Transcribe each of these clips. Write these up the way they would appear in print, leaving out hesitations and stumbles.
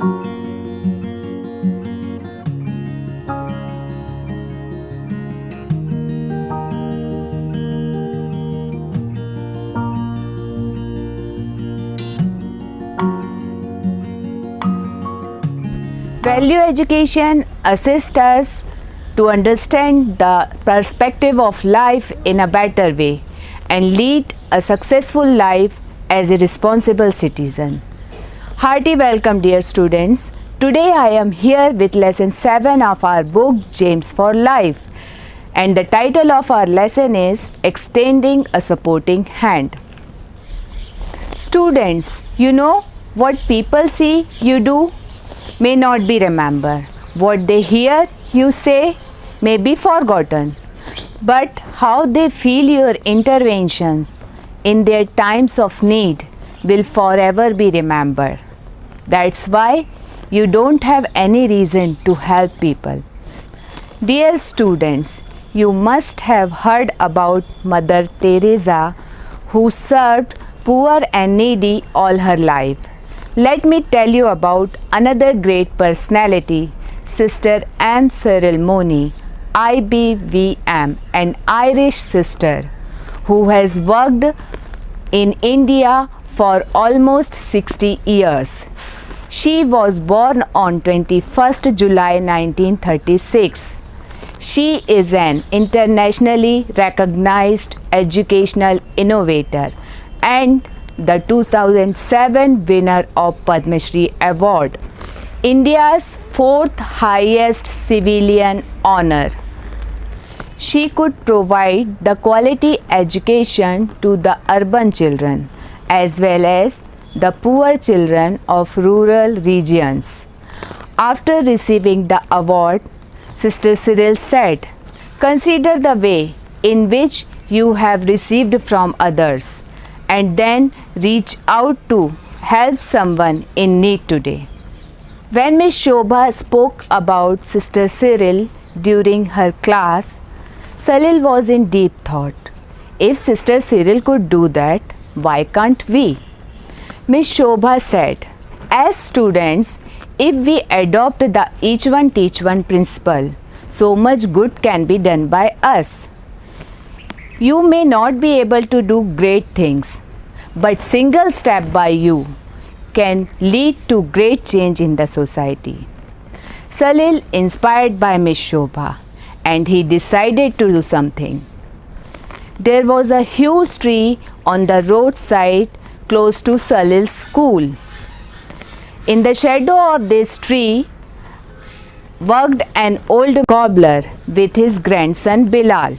Value education assists us to understand the perspective of life in a better way and lead a successful life as a responsible citizen. Hearty welcome, dear students. Today I am here with lesson 7 of our book James for Life, and the title of our lesson is Extending a Supporting Hand. Students, you know what people see you do may not be remembered. What they hear you say may be forgotten. But how they feel your interventions in their times of need will forever be remembered. That's why you don't have any reason to help people. Dear students, you must have heard about Mother Teresa, who served poor and needy all her life. Let me tell you about another great personality, Sister M. Cyril Moni, IBVM, an Irish sister who has worked in India for almost 60 years. She was born on 21st July 1936. She is an internationally recognized educational innovator and the 2007 winner of Padma Shri Award, India's fourth highest civilian honor. She could provide the quality education to the urban children as well as the poor children of rural regions. After receiving the award, Sister Cyril said, "Consider the way in which you have received from others, and then reach out to help someone in need today." When Miss Shobha spoke about Sister Cyril during her class, Salil was in deep thought. If Sister Cyril could do that, why can't we? Miss Shobha said, as students, if we adopt the each one teach one principle, so much good can be done by us. You may not be able to do great things, but single step by you can lead to great change in the society. Salil inspired by Miss Shobha, and he decided to do something. There was a huge tree on the roadside close to Salil's school. In the shadow of this tree worked an old cobbler with his grandson Bilal,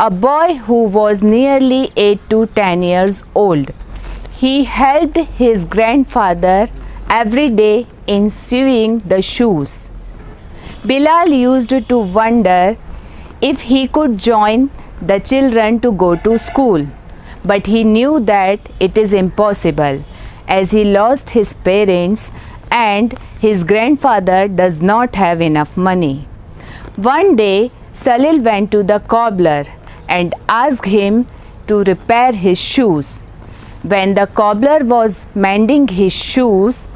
a boy who was nearly 8 to 10 years old. He helped his grandfather every day in sewing the shoes. Bilal used to wonder if he could join the children to go to school, but he knew that it is impossible as he lost his parents and his grandfather does not have enough money. One day, Salil went to the cobbler and asked him to repair his shoes. When the cobbler was mending his shoes,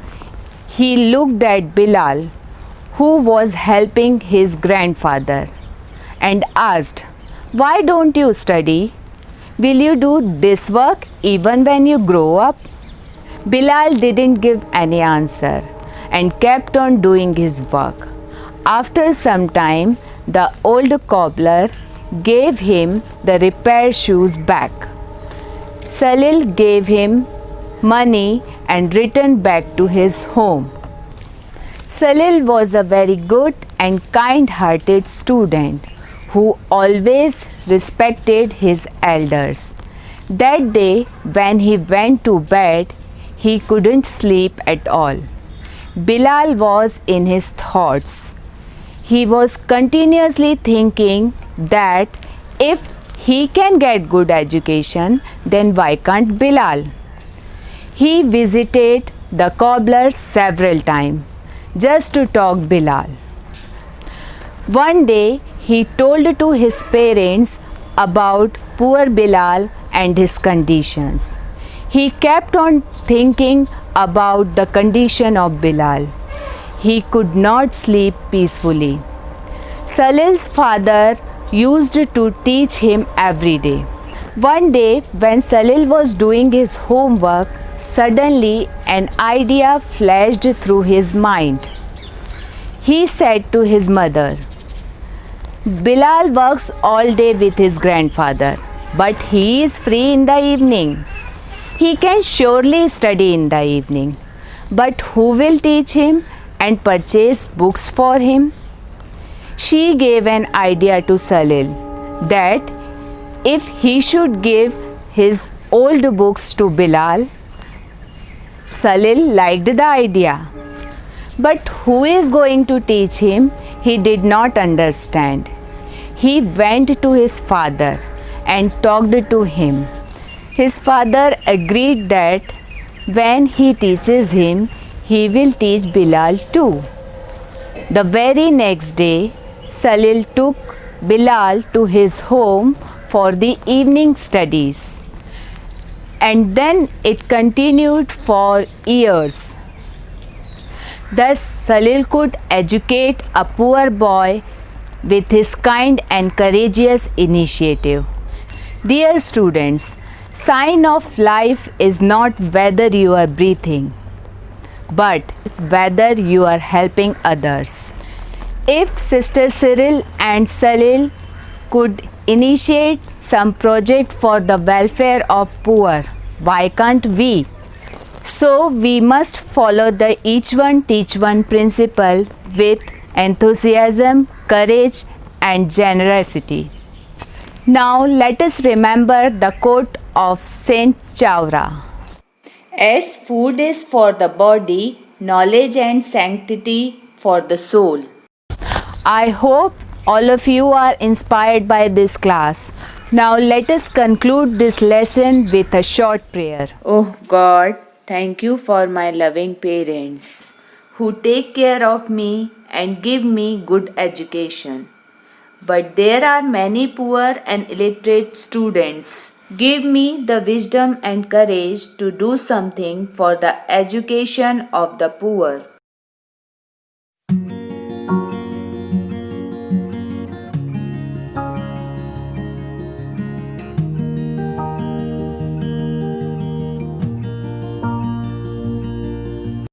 he looked at Bilal, who was helping his grandfather, and asked, "Why don't you study? Will you do this work even when you grow up?" Bilal didn't give any answer and kept on doing his work. After some time, the old cobbler gave him the repaired shoes back. Salil gave him money and returned back to his home. Salil was a very good and kind-hearted student who always respected his elders. That day, when he went to bed, he couldn't sleep at all. Bilal was in his thoughts. He was continuously thinking that if he can get good education, then why can't Bilal? He visited the cobbler several times just to talk Bilal. One day, he told to his parents about poor Bilal and his conditions. He kept on thinking about the condition of Bilal. he could not sleep peacefully. Salil's father used to teach him every day. One day, when Salil was doing his homework, suddenly an idea flashed through his mind. He said to his mother, Bilal works all day with his grandfather, but he is free in the evening. He can surely study in the evening. But who will teach him and purchase books for him? She gave an idea to Salil that if he should give his old books to Bilal. Salil liked the idea. But who is going to teach him? He did not understand. He went to his father and talked to him. His father agreed that when he teaches him, he will teach Bilal too. The very next day, Salil took Bilal to his home for the evening studies. And then it continued for years. Thus, Salil could educate a poor boy with his kind and courageous initiative. Dear students, sign of life is not whether you are breathing, but it's whether you are helping others. If Sister Cyril and Salil could initiate some project for the welfare of poor, why can't we? So we must follow the each one teach one principle with enthusiasm, courage and generosity. Now let us remember the quote of Saint Chaura. As food is for the body, knowledge and sanctity for the soul. I hope all of you are inspired by this class. Now let us conclude this lesson with a short prayer. Oh God, thank you for my loving parents who take care of me and give me good education. But there are many poor and illiterate students. Give me the wisdom and courage to do something for the education of the poor.